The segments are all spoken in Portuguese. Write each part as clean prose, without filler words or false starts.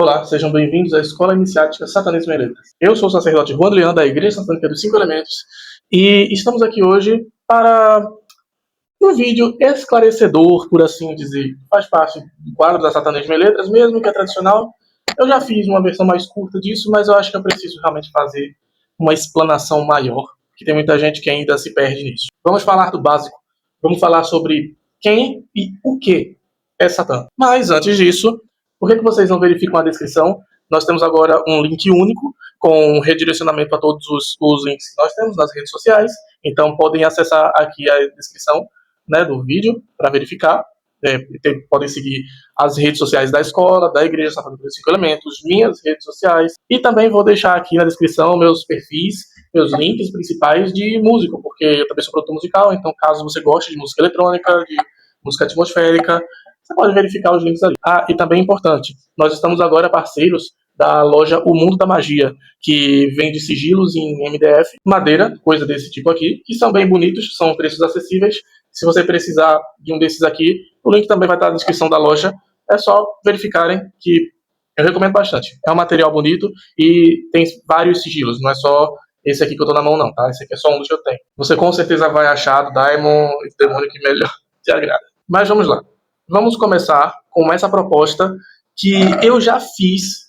Olá, sejam bem-vindos à Escola Iniciática Satanismo e Letras. Eu sou o sacerdote Juan de Leão, da Igreja Satânica dos Cinco Elementos, e estamos aqui hoje para um vídeo esclarecedor, por assim dizer. Faz parte do quadro da Satanismo e Letras, mesmo que é tradicional. Eu já fiz uma versão mais curta disso, mas eu acho que eu preciso realmente fazer uma explanação maior, porque tem muita gente que ainda se perde nisso. Vamos falar do básico. Vamos falar sobre quem e o que é Satã. Mas antes disso, por que vocês não verificam a descrição? Nós temos agora um link único com redirecionamento a todos os links que nós temos nas redes sociais. Então podem acessar aqui a descrição, né, do vídeo para verificar. Podem seguir as redes sociais da escola, da Igreja Satânica dos Cinco Elementos, minhas redes sociais. E também vou deixar aqui na descrição meus perfis, meus links principais de músico, porque eu também sou produtor musical. Então caso você goste de música eletrônica, de música atmosférica, você pode verificar os links ali. Ah, e também é importante, nós estamos agora parceiros da loja O Mundo da Magia, que vende sigilos em MDF, madeira, coisa desse tipo aqui, que são bem bonitos, são preços acessíveis. Se você precisar de um desses aqui, o link também vai estar na descrição da loja. É só verificarem, que eu recomendo bastante. É um material bonito e tem vários sigilos, não é só esse aqui que eu tô na mão não, tá? Esse aqui é só um dos que eu tenho. Você com certeza vai achar do Daimon e do demônio que melhor te agrada. Mas vamos lá. Vamos começar com essa proposta que eu já fiz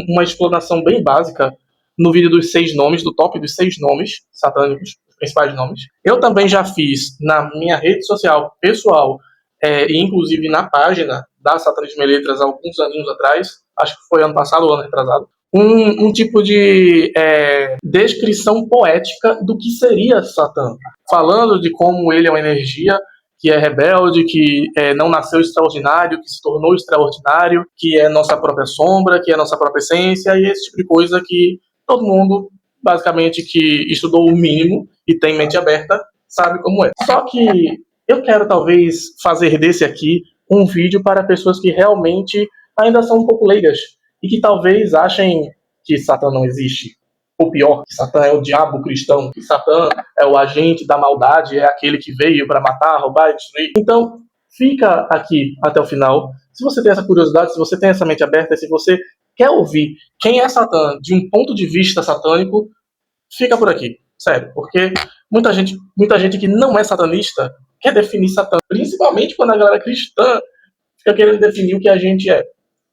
uma explanação bem básica no vídeo dos 6 nomes, do top dos 6 nomes satânicos, os principais nomes. Eu também já fiz na minha rede social pessoal, e inclusive na página da Satanismo e Letras alguns aninhos atrás, acho que foi ano passado ou ano retrasado, um tipo de descrição poética do que seria Satã, falando de como ele é uma energia que é rebelde, que não nasceu extraordinário, que se tornou extraordinário, que é nossa própria sombra, que é nossa própria essência, e esse tipo de coisa que todo mundo, basicamente, que estudou o mínimo e tem mente aberta, sabe como é. Só que eu quero, talvez, fazer desse aqui um vídeo para pessoas que realmente ainda são um pouco leigas e que talvez achem que Satã não existe. Ou pior, que Satã é o diabo cristão, que Satã é o agente da maldade, é aquele que veio para matar, roubar e destruir. Então, fica aqui até o final. Se você tem essa curiosidade, se você tem essa mente aberta, se você quer ouvir quem é Satã de um ponto de vista satânico, fica por aqui. Sério, porque muita gente que não é satanista quer definir Satã, principalmente quando a galera cristã fica querendo definir o que a gente é.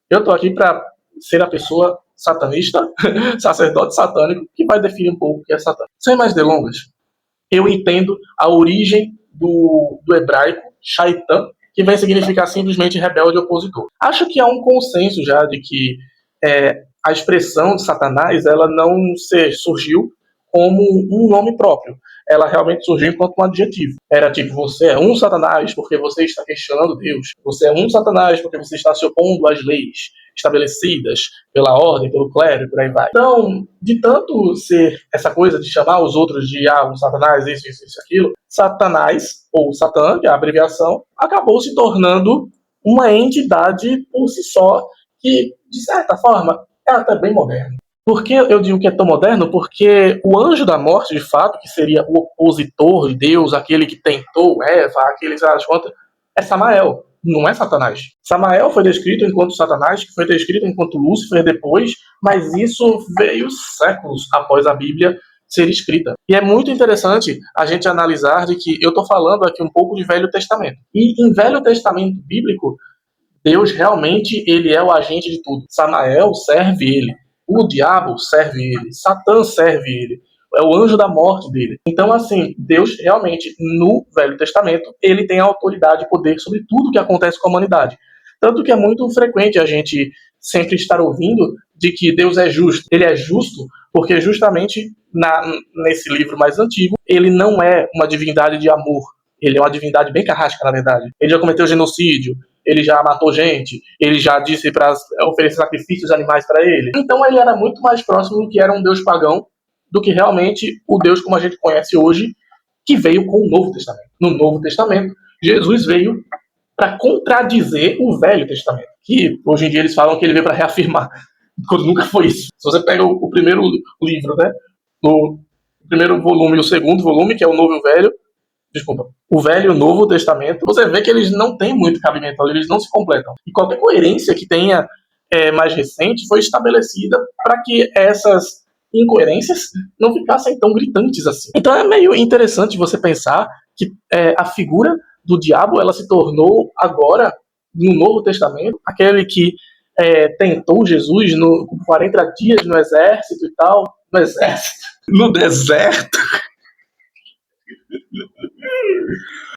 Eu tô aqui para ser a pessoa satanista, sacerdote satânico, que vai definir um pouco o que é Satã. Sem mais delongas, eu entendo a origem do hebraico Shaitan, que vem significar simplesmente rebelde e opositor. Acho que há um consenso já de que a expressão de Satanás ela não surgiu como um nome próprio. Ela realmente surgiu enquanto um adjetivo. Era tipo, você é um Satanás porque você está questionando Deus. Você é um Satanás porque você está se opondo às leis estabelecidas pela ordem, pelo clero e por aí vai. Então, de tanto ser essa coisa de chamar os outros de um Satanás, isso, aquilo, Satanás, ou Satã, que é a abreviação, acabou se tornando uma entidade por si só que, de certa forma, é até bem moderno. Por que eu digo que é tão moderno? Porque o anjo da morte, de fato, que seria o opositor de Deus, aquele que tentou Eva, aquele que das contas, é Samael, não é Satanás. Samael foi descrito enquanto Satanás, que foi descrito enquanto Lúcifer depois, mas isso veio séculos após a Bíblia ser escrita. E é muito interessante a gente analisar de que eu estou falando aqui um pouco de Velho Testamento. E em Velho Testamento bíblico, Deus realmente ele é o agente de tudo. Samael serve ele. O diabo serve ele, Satã serve ele, é o anjo da morte dele. Então, assim, Deus realmente, no Velho Testamento, ele tem autoridade e poder sobre tudo que acontece com a humanidade. Tanto que é muito frequente a gente sempre estar ouvindo de que Deus é justo. Ele é justo porque justamente nesse livro mais antigo, ele não é uma divindade de amor. Ele é uma divindade bem carrasca, na verdade. Ele já cometeu genocídio, ele já matou gente, ele já disse para oferecer sacrifícios animais para ele. Então ele era muito mais próximo do que era um deus pagão do que realmente o Deus como a gente conhece hoje, que veio com o Novo Testamento. No Novo Testamento, Jesus veio para contradizer o Velho Testamento, que hoje em dia eles falam que ele veio para reafirmar, quando nunca foi isso. Se você pega o primeiro livro, né, o primeiro volume e o segundo volume, que é o Novo e o Velho, o Velho e o Novo Testamento, você vê que eles não têm muito cabimento, eles não se completam. E qualquer coerência que tenha mais recente foi estabelecida para que essas incoerências não ficassem tão gritantes assim. Então é meio interessante você pensar que a figura do diabo ela se tornou agora, no Novo Testamento, aquele que tentou Jesus com 40 dias no exército e tal, no exército, no deserto.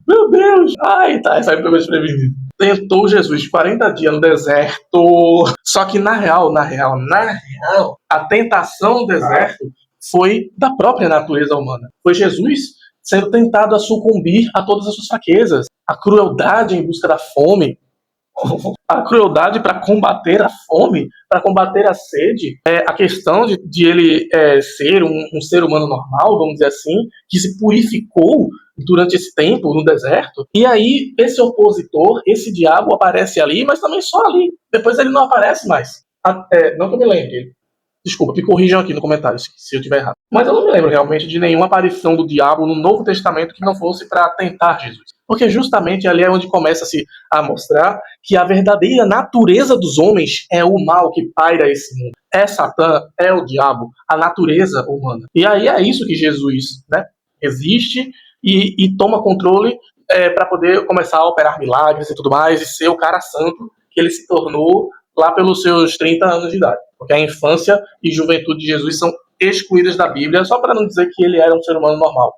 Meu Deus! Ai, tá, essa aí foi desprevenido. Tentou Jesus 40 dias no deserto. Só que na real, a tentação no deserto foi da própria natureza humana. Foi Jesus sendo tentado a sucumbir a todas as suas fraquezas. A crueldade em busca da fome, a crueldade para combater a fome, para combater a sede, a questão de ele ser um ser humano normal, vamos dizer assim, que se purificou durante esse tempo no deserto. E aí esse opositor, esse diabo aparece ali, mas também só ali. Depois ele não aparece mais. Não que eu me lembre. Desculpa, me corrijam aqui no comentário se eu estiver errado. Mas eu não me lembro realmente de nenhuma aparição do diabo no Novo Testamento que não fosse para tentar Jesus. Porque justamente ali é onde começa-se a mostrar que a verdadeira natureza dos homens é o mal que paira esse mundo. É Satã, é o diabo, a natureza humana. E aí é isso que Jesus, né, existe e toma controle para poder começar a operar milagres e tudo mais, e ser o cara santo que ele se tornou lá pelos seus 30 anos de idade. Porque a infância e juventude de Jesus são excluídas da Bíblia, só para não dizer que ele era um ser humano normal.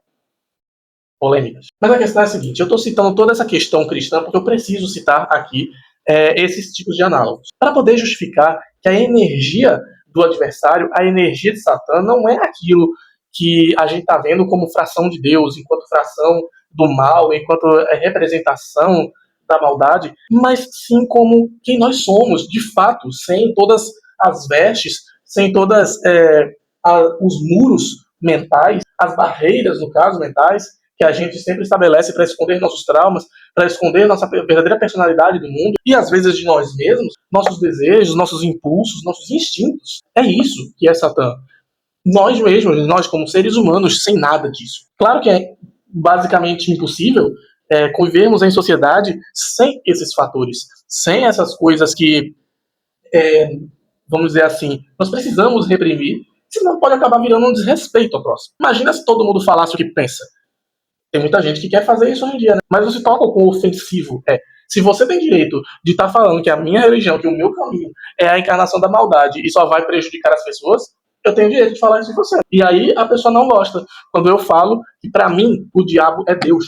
Polêmicas. Mas a questão é a seguinte, eu estou citando toda essa questão cristã porque eu preciso citar aqui esses tipos de análogos. Para poder justificar que a energia do adversário, a energia de Satã, não é aquilo que a gente está vendo como fração de Deus, enquanto fração do mal, enquanto representação da maldade, mas sim como quem nós somos, de fato, sem todas as vestes, sem todas os muros mentais, as barreiras, no caso, mentais, que a gente sempre estabelece para esconder nossos traumas, para esconder nossa verdadeira personalidade do mundo, e às vezes de nós mesmos, nossos desejos, nossos impulsos, nossos instintos. É isso que é Satã. Nós mesmos, nós como seres humanos, sem nada disso. Claro que é basicamente impossível convivermos em sociedade sem esses fatores, sem essas coisas que, vamos dizer assim, nós precisamos reprimir, senão pode acabar virando um desrespeito ao próximo. Imagina se todo mundo falasse o que pensa. Tem muita gente que quer fazer isso hoje em dia, né? Mas você toca com ofensivo. Se você tem direito de estar falando que a minha religião, que o meu caminho é a encarnação da maldade e só vai prejudicar as pessoas, eu tenho direito de falar isso de você. E aí a pessoa não gosta quando eu falo que pra mim o diabo é Deus.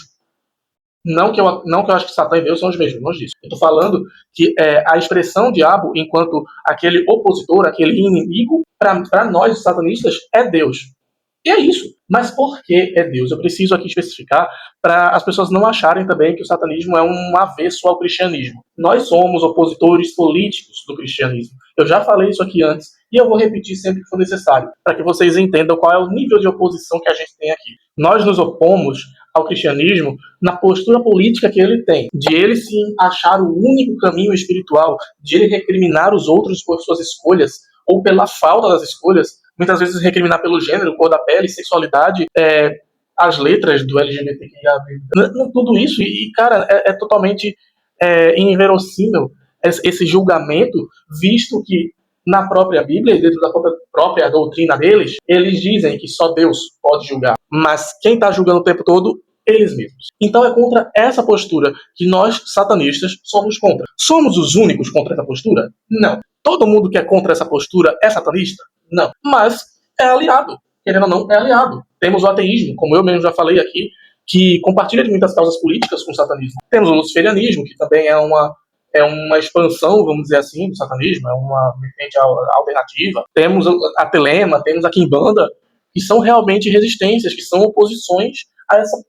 Não que eu acho que Satã e Deus são os mesmos, longe disso. Eu tô falando que a expressão diabo enquanto aquele opositor, aquele inimigo, para nós, os satanistas, é Deus. E é isso. Mas por que é Deus? Eu preciso aqui especificar para as pessoas não acharem também que o satanismo é um avesso ao cristianismo. Nós somos opositores políticos do cristianismo. Eu já falei isso aqui antes e eu vou repetir sempre que for necessário, para que vocês entendam qual é o nível de oposição que a gente tem aqui. Nós nos opomos ao cristianismo na postura política que ele tem, de ele se achar o único caminho espiritual, de ele recriminar os outros por suas escolhas ou pela falta das escolhas, muitas vezes recriminar pelo gênero, cor da pele, sexualidade, as letras do LGBTQIA, tudo isso, e cara, é totalmente inverossímil esse julgamento, visto que na própria Bíblia, dentro da própria doutrina deles, eles dizem que só Deus pode julgar, mas quem está julgando o tempo todo? Eles mesmos. Então é contra essa postura que nós, satanistas, somos contra. Somos os únicos contra essa postura? Não. Todo mundo que é contra essa postura é satanista? Não. Mas é aliado. Querendo ou não, é aliado. Temos o ateísmo, como eu mesmo já falei aqui, que compartilha de muitas causas políticas com o satanismo. Temos o luciferianismo, que também é uma expansão, vamos dizer assim, do satanismo, é uma vertente alternativa. Temos a Telema, temos a Quimbanda, que são realmente resistências, que são oposições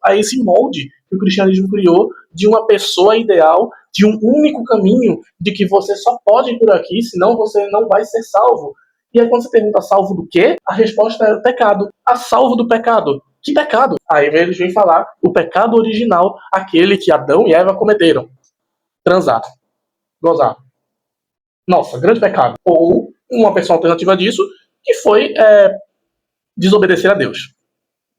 a esse molde que o cristianismo criou de uma pessoa ideal, de um único caminho, de que você só pode ir por aqui, senão você não vai ser salvo. E aí quando você pergunta salvo do quê? A resposta é pecado. A salvo do pecado. Que pecado? Aí eles vêm falar o pecado original, aquele que Adão e Eva cometeram. Transar. Gozar. Nossa, grande pecado. Ou uma versão alternativa disso, que foi desobedecer a Deus.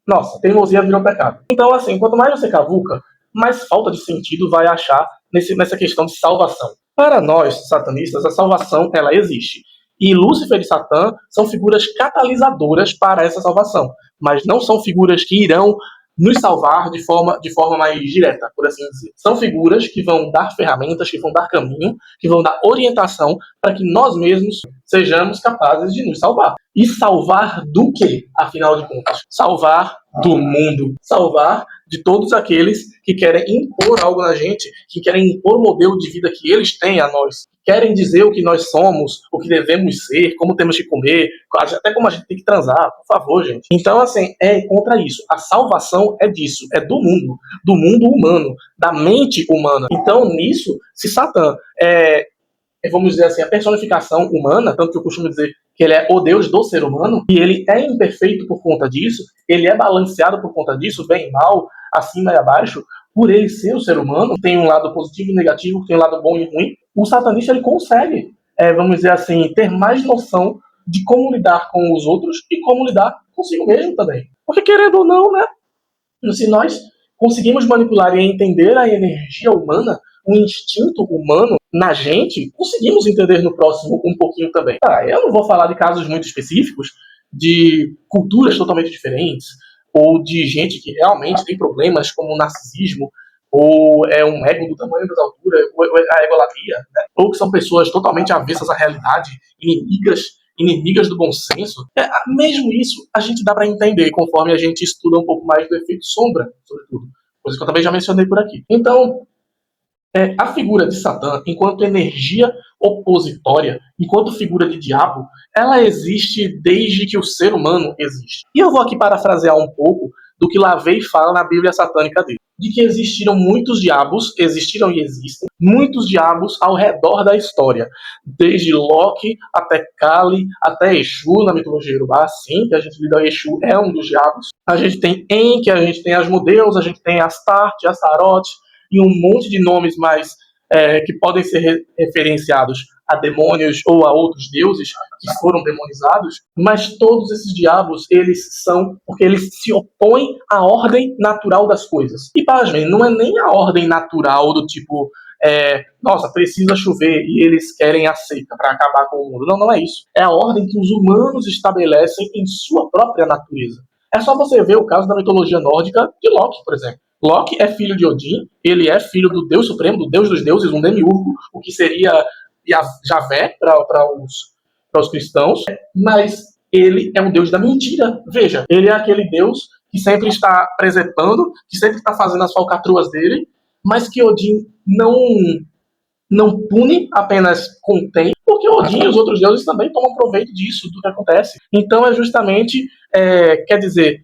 Nossa, teimosia virou pecado. Então, assim, quanto mais você cavuca, mais falta de sentido vai achar nessa questão de salvação. Para nós, satanistas, a salvação, ela existe. E Lúcifer e Satã são figuras catalisadoras para essa salvação, mas não são figuras que irão nos salvar de forma mais direta, por assim dizer. São figuras que vão dar ferramentas, que vão dar caminho, que vão dar orientação para que nós mesmos sejamos capazes de nos salvar. E salvar do quê, afinal de contas? Salvar do mundo. Salvar de todos aqueles que querem impor algo na gente, que querem impor o modelo de vida que eles têm a nós, querem dizer o que nós somos, o que devemos ser, como temos que comer, até como a gente tem que transar, por favor, gente. Então, assim, é contra isso. A salvação é disso, é do mundo humano, da mente humana. Então, nisso, se Satã vamos dizer assim, a personificação humana, tanto que eu costumo dizer que ele é o Deus do ser humano, e ele é imperfeito por conta disso, ele é balanceado por conta disso, bem e mal, acima e abaixo, por ele ser o ser humano, tem um lado positivo e negativo, tem um lado bom e ruim, o satanista ele consegue, vamos dizer assim, ter mais noção de como lidar com os outros e como lidar consigo mesmo também. Porque querendo ou não, né, se nós conseguimos manipular e entender a energia humana, o instinto humano na gente, conseguimos entender no próximo um pouquinho também. Eu não vou falar de casos muito específicos, de culturas totalmente diferentes, ou de gente que realmente tem problemas como o narcisismo, ou é um ego do tamanho das alturas, ou a egolatria, né? Ou que são pessoas totalmente avessas à realidade, inimigas do bom senso. Mesmo isso, a gente dá para entender conforme a gente estuda um pouco mais do efeito sombra, sobretudo. Coisa que eu também já mencionei por aqui. Então, a figura de Satã, enquanto energia opositória, enquanto figura de diabo, ela existe desde que o ser humano existe. E eu vou aqui parafrasear um pouco do que Lavey fala na Bíblia satânica dele. De que existiram muitos diabos, existiram e existem, muitos diabos ao redor da história. Desde Loki até Kali, até Exu na mitologia Yorubá, sim, que a gente lida Exu é um dos diabos. A gente tem Enki, a gente tem Asmodeus, a gente tem Astarte, Astaroth, e um monte de nomes mais que podem ser referenciados a demônios ou a outros deuses que foram demonizados, mas todos esses diabos, eles são porque eles se opõem à ordem natural das coisas. E pasmem, não é nem a ordem natural do tipo, nossa, precisa chover e eles querem a seca para acabar com o mundo. Não, não é isso. É a ordem que os humanos estabelecem em sua própria natureza. É só você ver o caso da mitologia nórdica de Loki, por exemplo. Loki é filho de Odin, ele é filho do Deus Supremo, do Deus dos deuses, um demiurgo, o que seria Javé para os cristãos, mas ele é um Deus da mentira. Veja, ele é aquele Deus que sempre está preservando, que sempre está fazendo as falcatruas dele, mas que Odin não pune, apenas contém, porque Odin e os outros deuses também tomam proveito disso, do que acontece. Então é justamente, quer dizer,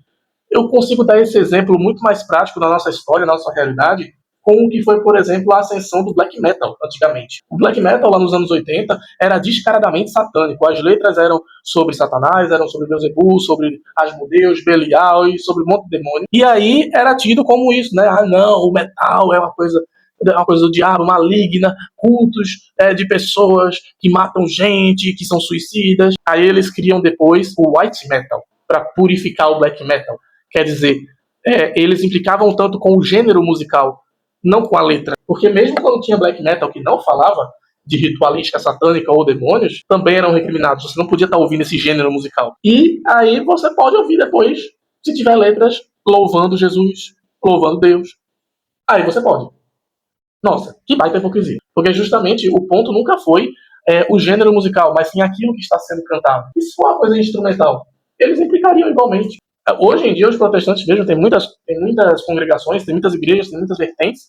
eu consigo dar esse exemplo muito mais prático na nossa história, na nossa realidade, com o que foi, por exemplo, a ascensão do black metal, antigamente. O black metal, lá nos anos 80, era descaradamente satânico. As letras eram sobre Satanás, eram sobre Beelzebub, sobre Asmodeus, Belial e sobre um monte de demônio. E aí era tido como isso, né? Não, o metal é uma coisa do diabo, maligna, cultos de pessoas que matam gente, que são suicidas. Aí eles criam depois o white metal, para purificar o black metal. Quer dizer, eles implicavam tanto com o gênero musical, não com a letra. Porque mesmo quando tinha black metal que não falava de ritualística satânica ou demônios, também eram recriminados. Você não podia estar ouvindo esse gênero musical. E aí você pode ouvir depois, se tiver letras louvando Jesus, louvando Deus. Aí você pode. Nossa, que baita hipocrisia. Porque justamente o ponto nunca foi o gênero musical, mas sim aquilo que está sendo cantado. E se for uma coisa instrumental, eles implicariam igualmente. Hoje em dia, os protestantes, vejam, tem muitas congregações, tem muitas igrejas, tem muitas vertentes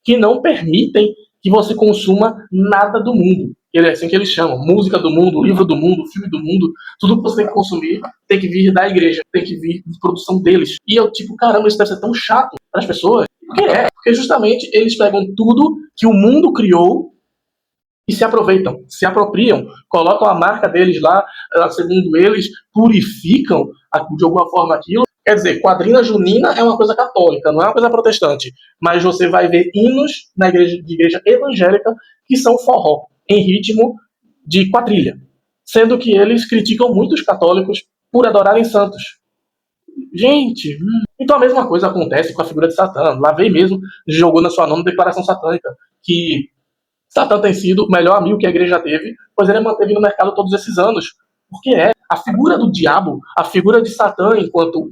que não permitem que você consuma nada do mundo. É assim que eles chamam. Música do mundo, livro do mundo, filme do mundo. Tudo que você tem que consumir tem que vir da igreja, tem que vir de produção deles. E eu, tipo, caramba, isso deve ser tão chato para as pessoas. Porque justamente eles pegam tudo que o mundo criou e se aproveitam, se apropriam, colocam a marca deles lá, segundo eles, purificam de alguma forma aquilo. Quer dizer, quadrina junina é uma coisa católica, não é uma coisa protestante. Mas você vai ver hinos na igreja, de igreja evangélica que são forró, em ritmo de quadrilha. Sendo que eles criticam muito os católicos por adorarem santos. Gente, então a mesma coisa acontece com a figura de Satã. Lavey mesmo jogou na sua nome declaração satânica, que Satã tem sido o melhor amigo que a igreja teve, pois ele manteve no mercado todos esses anos. Porque a figura do diabo, a figura de Satã enquanto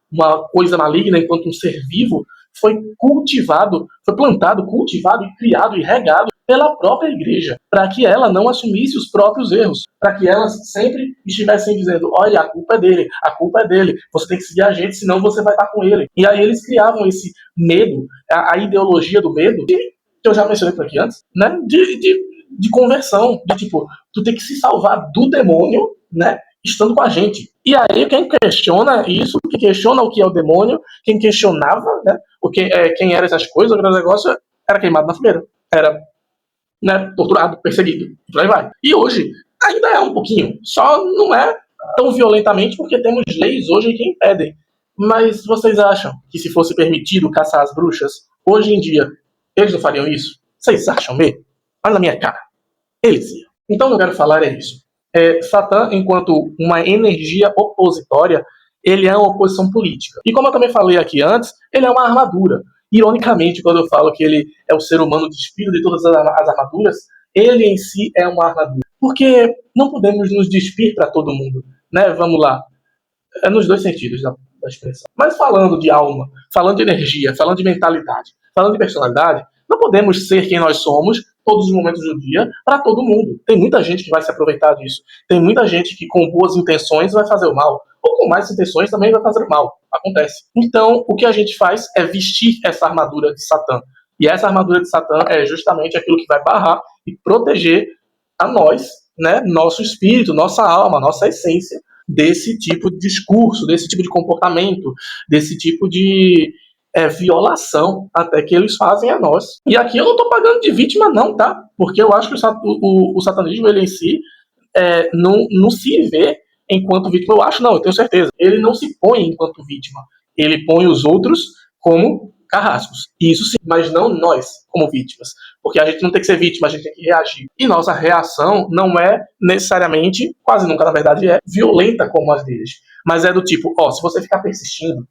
uma coisa maligna, enquanto um ser vivo, foi cultivado, foi plantado, cultivado e criado e regado pela própria igreja, para que ela não assumisse os próprios erros, para que elas sempre estivessem dizendo, olha, a culpa é dele, você tem que seguir a gente, senão você vai estar com ele. E aí eles criavam esse medo, a ideologia do medo, que eu já mencionei por aqui antes, né, de conversão, de tipo, tu tem que se salvar do demônio, né, estando com a gente. E aí quem questiona isso, que questiona o que é o demônio, quem questionava, né, quem era essas coisas, o negócio, era queimado na fogueira. Era, né, torturado, perseguido, e por aí vai. E hoje ainda é um pouquinho, só não é tão violentamente porque temos leis hoje que impedem. Mas vocês acham que se fosse permitido caçar as bruxas, hoje em dia, eles não fariam isso? Vocês acham mesmo? Olha na minha cara. Eles iam. Então o que eu quero falar é isso. Satã, enquanto uma energia opositória, ele é uma oposição política. E como eu também falei aqui antes, ele é uma armadura. Ironicamente, quando eu falo que ele é o ser humano despido de todas as armaduras, ele em si é uma armadura. Porque não podemos nos despir para todo mundo, né? Vamos lá. É nos dois sentidos da expressão. Mas falando de alma, falando de energia, falando de mentalidade, falando de personalidade, não podemos ser quem nós somos todos os momentos do dia para todo mundo. Tem muita gente que vai se aproveitar disso. Tem muita gente que com boas intenções vai fazer o mal. Ou com mais intenções também vai fazer o mal. Acontece. Então, o que a gente faz é vestir essa armadura de Satã. E essa armadura de Satã é justamente aquilo que vai barrar e proteger a nós, né, nosso espírito, nossa alma, nossa essência, desse tipo de discurso, desse tipo de comportamento, desse tipo de violação até que eles fazem a nós. E aqui eu não estou pagando de vítima não, tá? Porque eu acho que o satanismo, ele em si, não se vê enquanto vítima. Eu acho não, eu tenho certeza. Ele não se põe enquanto vítima. Ele põe os outros como carrascos. Isso sim, mas não nós como vítimas. Porque a gente não tem que ser vítima, a gente tem que reagir. E nossa reação não é necessariamente, quase nunca na verdade é, violenta como as deles. Mas é do tipo, se você ficar persistindo,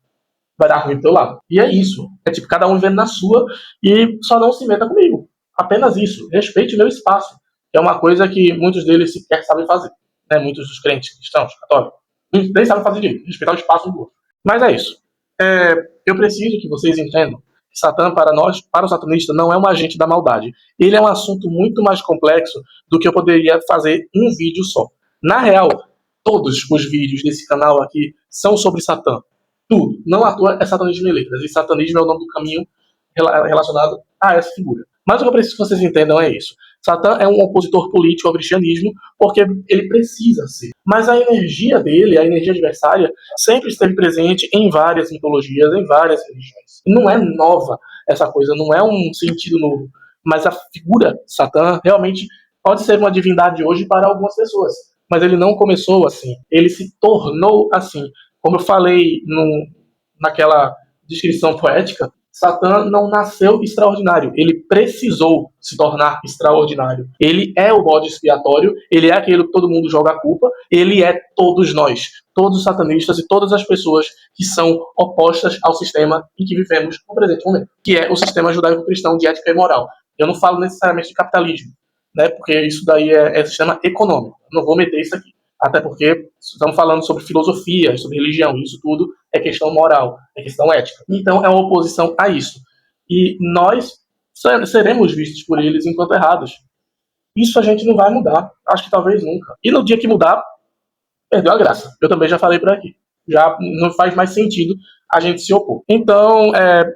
vai dar ruim do teu lado. E é isso. É tipo, cada um vivendo na sua e só não se meta comigo. Apenas isso. Respeite o meu espaço. Que é uma coisa que muitos deles sequer sabem fazer. Né? Muitos dos crentes cristãos, católicos, nem sabem fazer direito. Respeitar o espaço do outro. Mas é isso. Eu preciso que vocês entendam que Satã, para nós, para o satanista, não é um agente da maldade. Ele é um assunto muito mais complexo do que eu poderia fazer um vídeo só. Na real, todos os vídeos desse canal aqui são sobre Satã. Tudo. Não à toa é satanismo em letras. E satanismo é o nome do caminho relacionado a essa figura. Mas o que eu preciso que vocês entendam é isso. Satã é um opositor político ao cristianismo porque ele precisa ser. Mas a energia dele, a energia adversária, sempre esteve presente em várias mitologias, em várias religiões. E não é nova essa coisa, não é um sentido novo. Mas a figura Satã realmente pode ser uma divindade hoje para algumas pessoas. Mas ele não começou assim. Ele se tornou assim. Como eu falei naquela descrição poética, Satã não nasceu extraordinário, ele precisou se tornar extraordinário. Ele é o bode expiatório, ele é aquele que todo mundo joga a culpa, ele é todos nós, todos os satanistas e todas as pessoas que são opostas ao sistema em que vivemos no presente momento, que é o sistema judaico-cristão de ética e moral. Eu não falo necessariamente de capitalismo, né, porque isso daí é sistema econômico, eu não vou meter isso aqui. Até porque estamos falando sobre filosofia, sobre religião, isso tudo é questão moral, é questão ética. Então é uma oposição a isso. E nós seremos vistos por eles enquanto errados. Isso a gente não vai mudar, acho que talvez nunca. E no dia que mudar, perdeu a graça. Eu também já falei por aqui. Já não faz mais sentido a gente se opor. Então,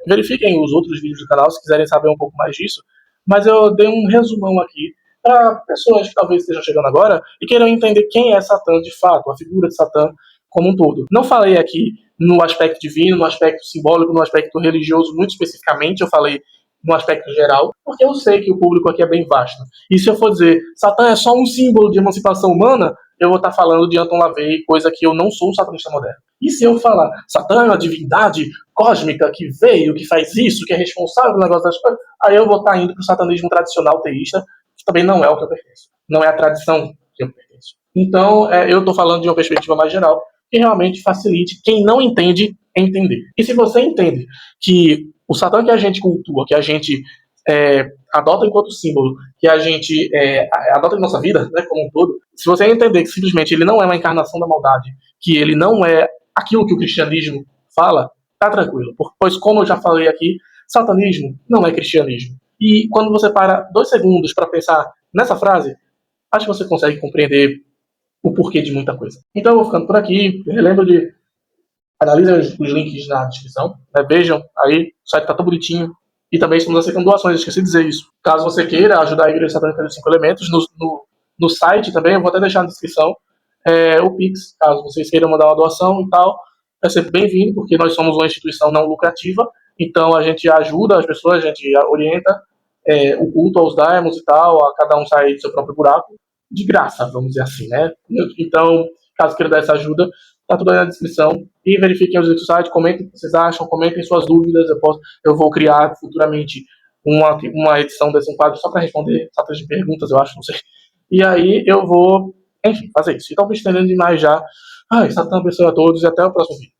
verifiquem os outros vídeos do canal se quiserem saber um pouco mais disso. Mas eu dei um resumão aqui para pessoas que talvez estejam chegando agora e queiram entender quem é Satã de fato, a figura de Satã como um todo. Não falei aqui no aspecto divino, no aspecto simbólico, no aspecto religioso, muito especificamente, eu falei no aspecto geral, porque eu sei que o público aqui é bem vasto. E se eu for dizer, Satã é só um símbolo de emancipação humana, eu vou estar falando de Anton LaVey, coisa que eu não sou um satanista moderno. E se eu falar, Satã é uma divindade cósmica que veio, que faz isso, que é responsável pelo negócio das coisas, aí eu vou estar indo para o satanismo tradicional teísta, que também não é o que eu pertenço. Não é a tradição que eu pertenço. Então, eu estou falando de uma perspectiva mais geral, que realmente facilite quem não entende entender. E se você entende que o Satã que a gente cultua, que a gente adota enquanto símbolo, que a gente adota em nossa vida, né, como um todo, se você entender que simplesmente ele não é uma encarnação da maldade, que ele não é aquilo que o cristianismo fala, tá tranquilo. Pois, como eu já falei aqui, satanismo não é cristianismo. E quando você para 2 segundos para pensar nessa frase, acho que você consegue compreender o porquê de muita coisa. Então eu vou ficando por aqui. Relembro de analisem os links na descrição, né? Vejam aí, o site tá tão bonitinho. E também estamos aceitando doações, esqueci de dizer isso. Caso você queira ajudar a Igreja Satânica dos Cinco Elementos, no site também, eu vou até deixar na descrição, o Pix, caso vocês queiram mandar uma doação e tal, é sempre bem-vindo, porque nós somos uma instituição não lucrativa, então a gente ajuda as pessoas, a gente orienta o culto aos daimons e tal, a cada um sair do seu próprio buraco, de graça, vamos dizer assim, né? Então, caso queira dar essa ajuda, tá tudo aí na descrição. E verifiquem os links do site, comentem o que vocês acham, comentem suas dúvidas. Eu vou criar futuramente uma edição desse quadro só para responder certas perguntas, eu acho, não sei. E aí eu vou, enfim, fazer isso. Então, me estendendo demais já. Ai, Satã abençoe a todos e até o próximo vídeo.